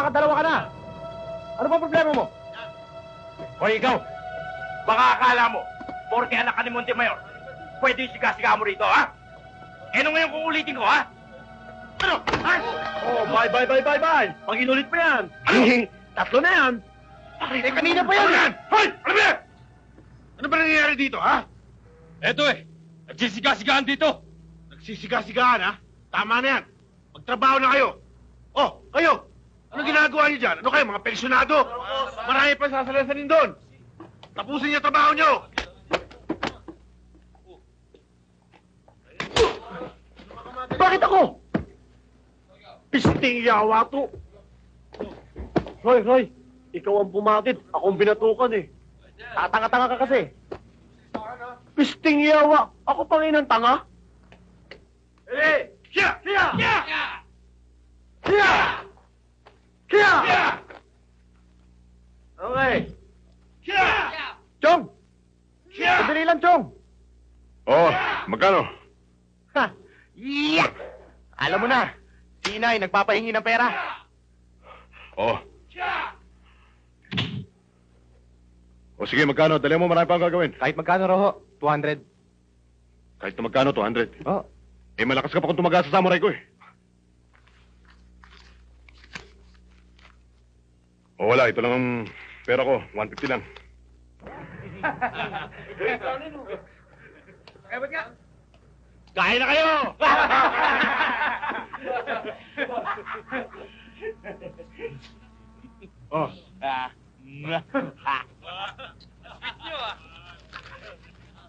Nakakadalawa ka na. Ano ba problema mo? Hoy, ikaw! Baka akala mo, porke anak ka ni Montemayor, pwede yung siga-siga mo rito, ha? Eh, nung ngayon kung ulitin ko, ha? Ano? Ha? Oh, bye. Pag inulit pa yan. Ano? Tatlo na yan. Eh, kanina pa yan. Ano yan? Hoy! Ano ba yan? Ano ba nangyayari dito, ha? Eto nagsisiga-sigaan dito. Nagsisiga-sigaan, ha? Tama na yan. Magtrabaho na kayo. Oh, kayo! Anong ginagawa niyo dyan? Ano kayo, mga pensyonado? Marami pa sasalasanin doon. Tapusin niyo trabaho niyo. Bakit ako? Pisting yawa to. Roy, ikaw ang bumatid. Ako ang binatukan eh. Tatanga-tanga ka kasi. Pisting yawa. Ako pa ngayon ang tanga. Eh! Siya! Okay. Siya! Chong! Sandali lang, Chong. Oh, magkano? Ha! Yeah! Alam mo na, si Inay nagpapahingi ng pera. Oh. O sige, magkano? Dali mo, marami pa ang gagawin. Kahit magkano, Roho? 200. Kahit na magkano, 200. Oh. Eh, malakas ka pa kung tumaga sa samurai ko eh. O wala, ito lang ang pera ko. 150 lang. Kain na kayo! Oh.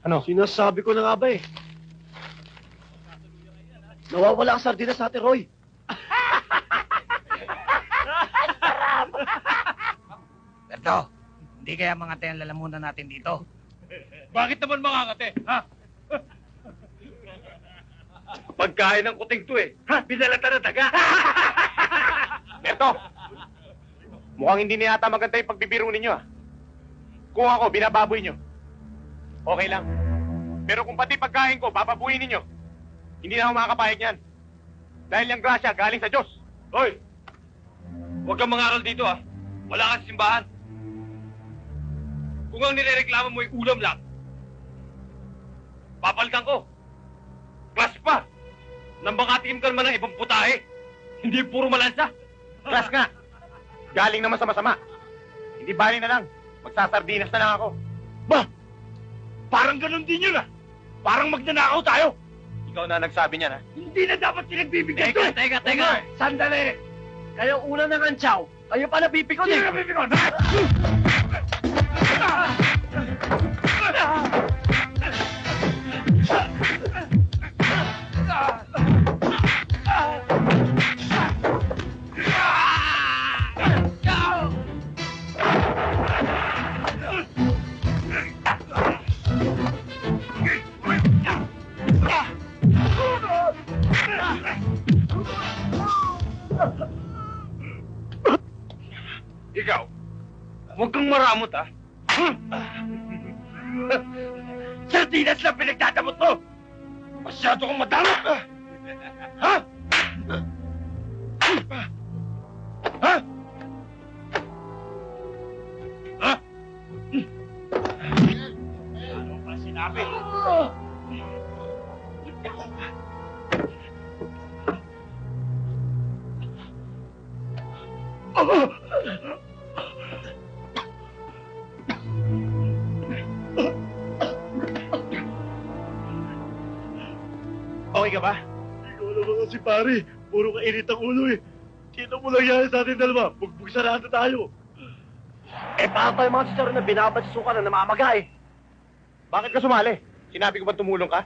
Ano? Sinasabi ko na nga ba eh. Nawawala ang sardinas sa atin, Roy. Berto, hindi kaya mga tayo ang lalamunan natin dito? Bakit naman makakate, ha? Pagkain ng kuting to eh. Ha? Binalata na daga. Berto! Mukhang hindi na yata maganda yung pagbibiro ninyo, ah. Kung ako, binababoy nyo. Okay lang. Pero kung pati pagkain ko, bababuhin ninyo, hindi na ako makakapayag niyan. Dahil yung grasya galing sa Diyos. Hoy! Huwag kang mangaral dito, ha? Wala kang simbahan. Kung ang nirereklamo mo ay ulam lang, papalitan ko. Class pa! Nang makatikim ka naman ng ibang putahe. Hindi puro malansa. Class nga. Galing naman sa masama. Hindi bali na lang. Magsasardinas na lang ako. Ba? Parang ganun din yun, ha? Parang magnanakaw tayo. Ikaw na nagsabi niyan, ha? Hindi na dapat pinagbibigyan to. Teka. Sandali. Kayo una ng antsaw. Kayo pa napipikon Sino na pipikon, ha? Ikaw, huwag kang maramot, ha? Sardinas lang pinagdadamot mo! Masyado kang madamot! Ha? Ha? Ha? Ano pa sinabi? Okay ka ba? Ikaw naman kasi pare. Puro kainit ang ulo eh. Sino mo nangyari sa atin dalawa? Bugbugsaran na tayo. Eh, paano tayo mga sisaro na binabasisukan na namamaga eh? Bakit ka sumali? Sinabi ko ba tumulong ka?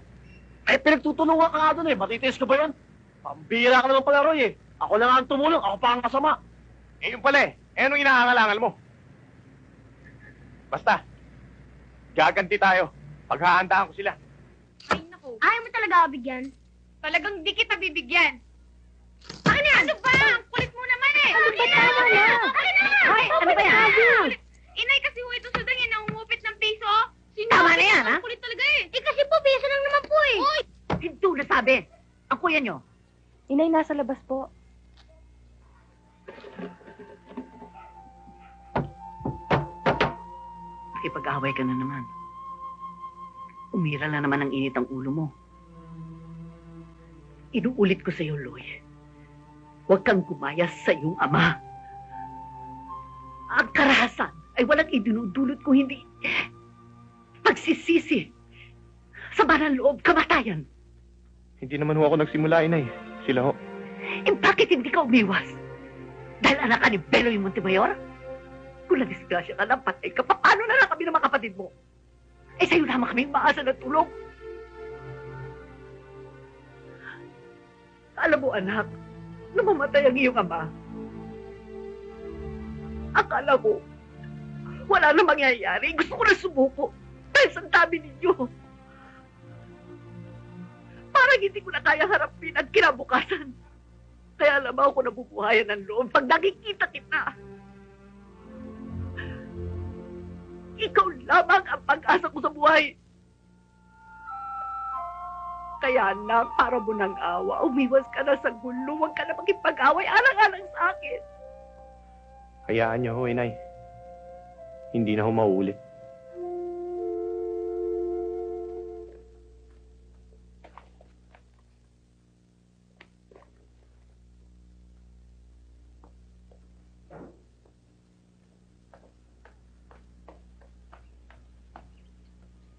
Eh, pinagtutulungan ka nga doon eh. Matitiis ka ba yan? Pambira ka naman pala, Roy eh. Ako na nga ang tumulong. Ako pa ang kasama. Eh, yun pala eh. Eh, anong inahangalangal mo? Basta, gaganti tayo. Paghahandaan ko sila. Ay, naku. Ayaw mo talaga ako bigyan? Talagang di kita bibigyan. Akin na yan! Ano ba? Ang kulit mo naman eh! Ano ba? Tama na! Akin na! Ay, ano ba yan? Inay, kasi ho ito sudang yan, nangungupit ng piso. Tama na yan, ha? Ang kulit talaga eh. Eh kasi po, piso lang naman po eh. Uy! Hinto na sabi. Ang kuya nyo. Inay, nasa labas po. Nakipag-away ka na naman. Umira na naman ang init ang ulo mo. Inuulit ko sa iyo, Loy. Huwag kang gumayas sa iyong ama. Ang karahasan ay walang idinudulot ko hindi pagsisisi. Sama ng loob, kamatayan. Hindi naman ho ako nagsimula, inay. Sila ho. Eh, bakit hindi ka umiwas? Dahil anak ka ni Beloy Montemayor? Kung na-disgrasya ka lang, patay ka, paano na lang kami ng mga kapatid mo? Eh, sa'yo naman kami maasa ng tulong. Alam mo, anak, namamatay ang iyong ama. Akala ko, wala na mangyayari. Gusto ko na sumuko. Dahil sa dami ninyo. Parang hindi ko na kaya harapin ang kinabukasan. Kaya lamang ako nabubuhayan ng loob pag nakikita kita. Ikaw lamang ang pag-asa ko sa buhay. Kaya anak, para mo ng awa, umiwas ka na sa gulo. Huwag ka na magkipag-away. Alang-alang sa akin. Hayaan niyo ho, inay. Hindi na ho mauulit.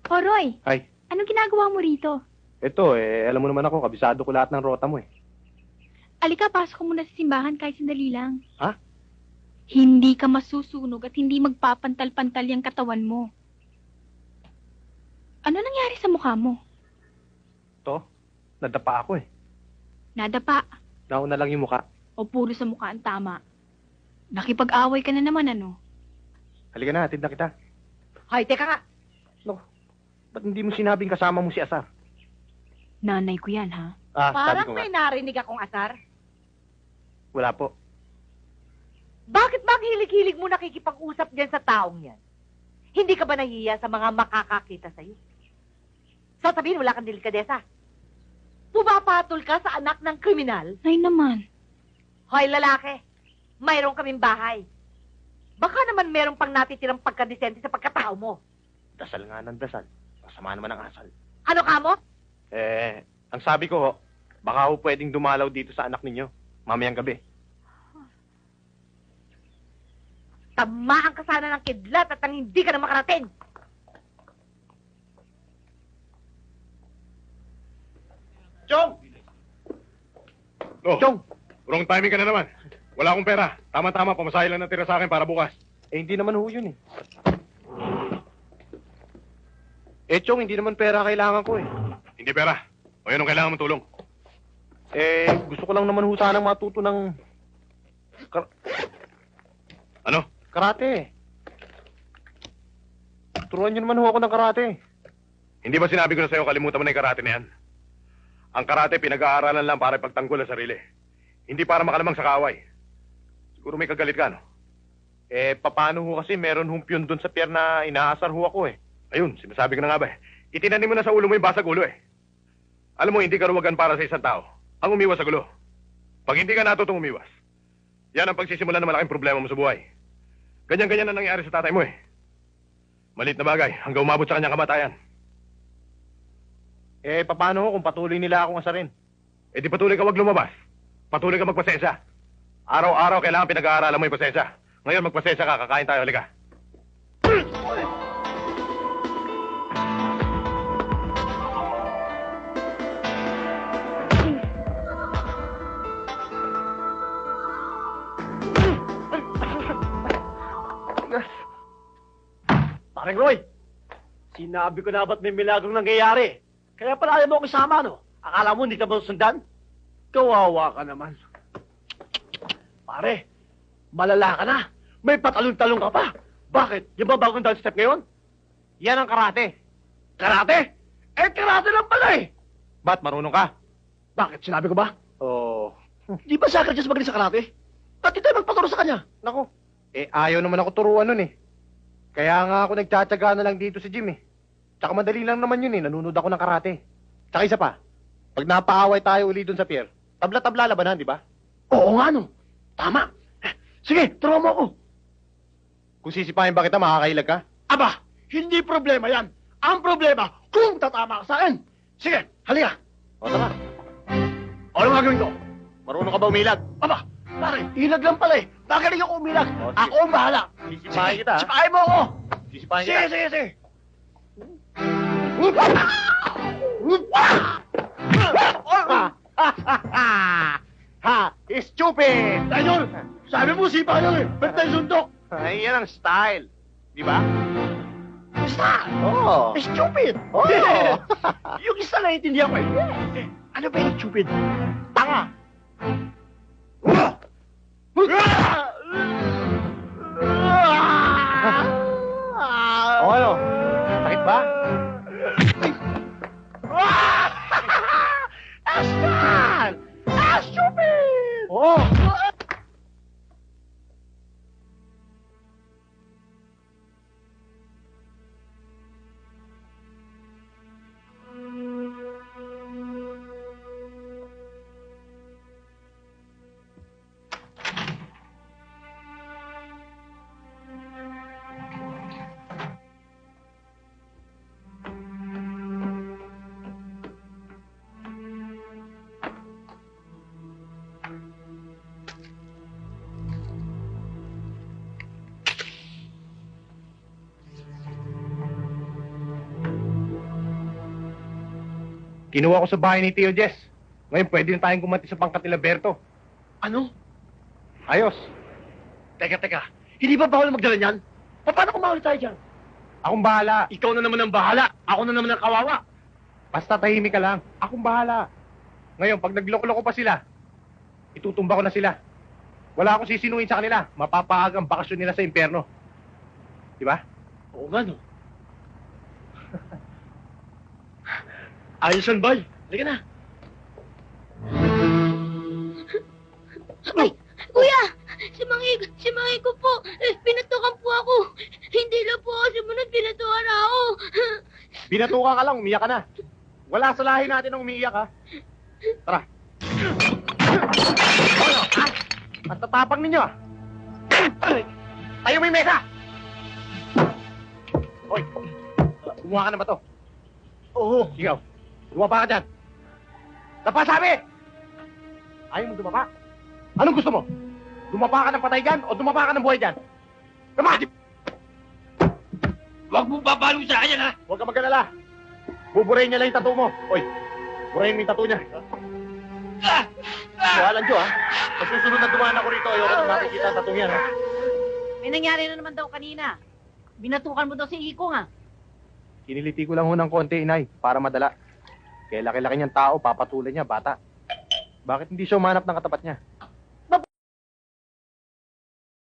O Roy, Ay, anong ginagawa mo rito? ito alam mo naman ako, kabisado ko lahat ng rota mo Alika, pasok ka muna sa simbahan kahit sandali lang. Ha? Hindi ka masusunog at hindi magpapantal-pantal yung katawan mo. Ano nangyari sa mukha mo? To, nadapa ako Nadapa Nauna lang yung muka. o puro sa mukha ang tama? Nakipag-away ka na naman, ano? Halika na, hatid na kita. Hoy, teka nga. Ba't hindi mo sinabing kasama mo si Asar? Nanay ko yan, ha? Sabi Parang ko nga. may narinig akong asar. Wala po. Bakit ba ang hilig-hilig mo nakikipag-usap dyan sa taong yan? Hindi ka ba nahiya sa mga makakakita sa'yo? Sasabihin, wala kang delikadesa. Pumapatol ka sa anak ng kriminal? Nay naman. Hoy, lalaki, mayroon kaming bahay. Baka naman mayroon pang natitirang pagkadesente sa pagkatao mo. Dasal nga ng dasal. Masama naman ang asal. Ano ka mo? Ang sabi ko ho, baka ho pwedeng dumalaw dito sa anak ninyo. Mamayang gabi. Tamahan ka sana ng kidlat at ang hindi ka na makarating. Chong! Oh, Chong! wrong timing ka na naman. Wala akong pera. Tama-tama, pamasahe lang natira sa akin para bukas. Hindi naman ho yun Chong, hindi naman pera kailangan ko Hindi pera. O yun ang kailangan mong tulong. Gusto ko lang naman ho sanang matuto ng Ano? karate. Turuan niyo naman ho ako ng karate. Hindi ba sinabi ko na sa'yo kalimutan mo na yung karate na yan? Ang karate pinag-aaralan lang para ipagtanggol ang sarili. Hindi para makalamang sa kaaway. Siguro may kagalit ka, no? Paano ho kasi meron humpyon dun sa pier na inaasar ho ako Ayun, sinasabi ko na nga ba Itinanim mo na sa ulo mo yung basag ulo Alam mo, hindi karuwagan para sa isang tao ang umiwas sa gulo. Pag hindi ka natutong umiwas, yan ang pagsisimulan ng malaking problema mo sa buhay. Ganyan-ganyan na nangyari sa tatay mo Malit na bagay, hanggang umabot sa kanyang kamatayan. Paano ho kung patuloy nila akong asarin? Di patuloy ka wag lumabas. Patuloy ka magpasensya. Araw-araw kailangan pinag-aaralan mo yung pasensya. Ngayon magpasensya ka, kakain tayo, halika. Parang Roy, sinabi ko na ba't may milagrong nangyayari? Kaya pala ayaw mo akong isama, no? Akala mo hindi ka ba sundan? Kawawa ka naman. Pare, malala ka na. May patalong-talong ka pa. Bakit? Yung ba bagong dance step ngayon? Yan ang karate. Karate? Karate lang pala Ba't marunong ka? Bakit? Sinabi ko ba? Oh, Di ba sa akin siya magaling sa karate? Ba't di tayo magpaturo sa kanya? nako. Ayaw naman ako turuan nun Kaya nga ako nagtsatsaga na lang dito sa gym Tsaka madali lang naman yun Nanunod ako ng karate. Tsaka isa pa, pag napaaway tayo uli dun sa pier, tabla-tabla labanan, di ba? Oo nga, no. Tama. Sige, turuan mo ako. Kung sisipahin ba kita, makakailag ka? Aba, Hindi problema yan. Ang problema, kung tatama ka sa akin. Sige, halika. O, tara. O, ano gagawin ko? Marunong ka ba umilag? Aba, pare, ilag lang pala eh. Magaling ako umilag. O, sige. Ako ang bahala. Sisipahin kita, ha? Sipahin mo ako. Sisipahin Sige, kita. sige, sige. Ha! Stupid! Tayo, sabi mo sipa lang eh. Ba't tayo sundok? Ay, yan ang style. Di ba? Basta, Oo. stupid. Oo. Yung isa na intindihan ko eh. Ano ba yung stupid? Tanga. O ano? Sakit ba? Aslan! Stupid! Oo. Kinuha ko sa bahay ni Tio Jess. Ngayon pwede na tayong gumanti sa pangkat ni Laberto. Ano? Ayos. Teka. Hindi ba bawal magdala niyan? Paano kung bawal tayo dyan? Akong bahala. Ikaw na naman ang bahala. Ako na naman ang kawawa. Basta tahimik ka lang. Akong bahala. Ngayon, pag nagloko-loko pa sila, itutumba ko na sila. Wala akong sisinungin sa kanila. Mapapaagang bakasyon nila sa impyerno. Di ba? Oo nga, no? Ayos yan, boy. Halika na. Ay, kuya! Si Mangay ko po, pinatukan po ako. Hindi lang po ako sumunod, pinatukan ako. Binatuka ka lang, umiyak ka na. Wala sa lahi natin ang umiiyak, ha? Tara. Ano, ha? Ang tatapang ninyo, ha? Tayo may mesa! Hoy, gumawa ka na ba to? Oo. Ikaw, dumapa ka dyan. Dapa sabi! Ayaw mo dumapa? Anong gusto mo? Dumapa ka ng patay dyan o dumapa ka ng buhay dyan? Dapa! Huwag mong babalo sa akin, ha? Huwag ka mag-alala. Buburayin niya lang yung tattoo mo. Hoy, burayin mo yung tattoo niya. Walang Diyo, ha? Pag susunod na dumaan ako rito, ayoko na makikita ang tattoo niya, ha? May nangyari na naman daw kanina. Binatukan mo daw si Iko nga. Kiniliti ko lang ho ng konti, inay, para madala. Kaya laki-laki niyang tao, papatulan niya, bata. Bakit hindi siya umanap ng katapat niya?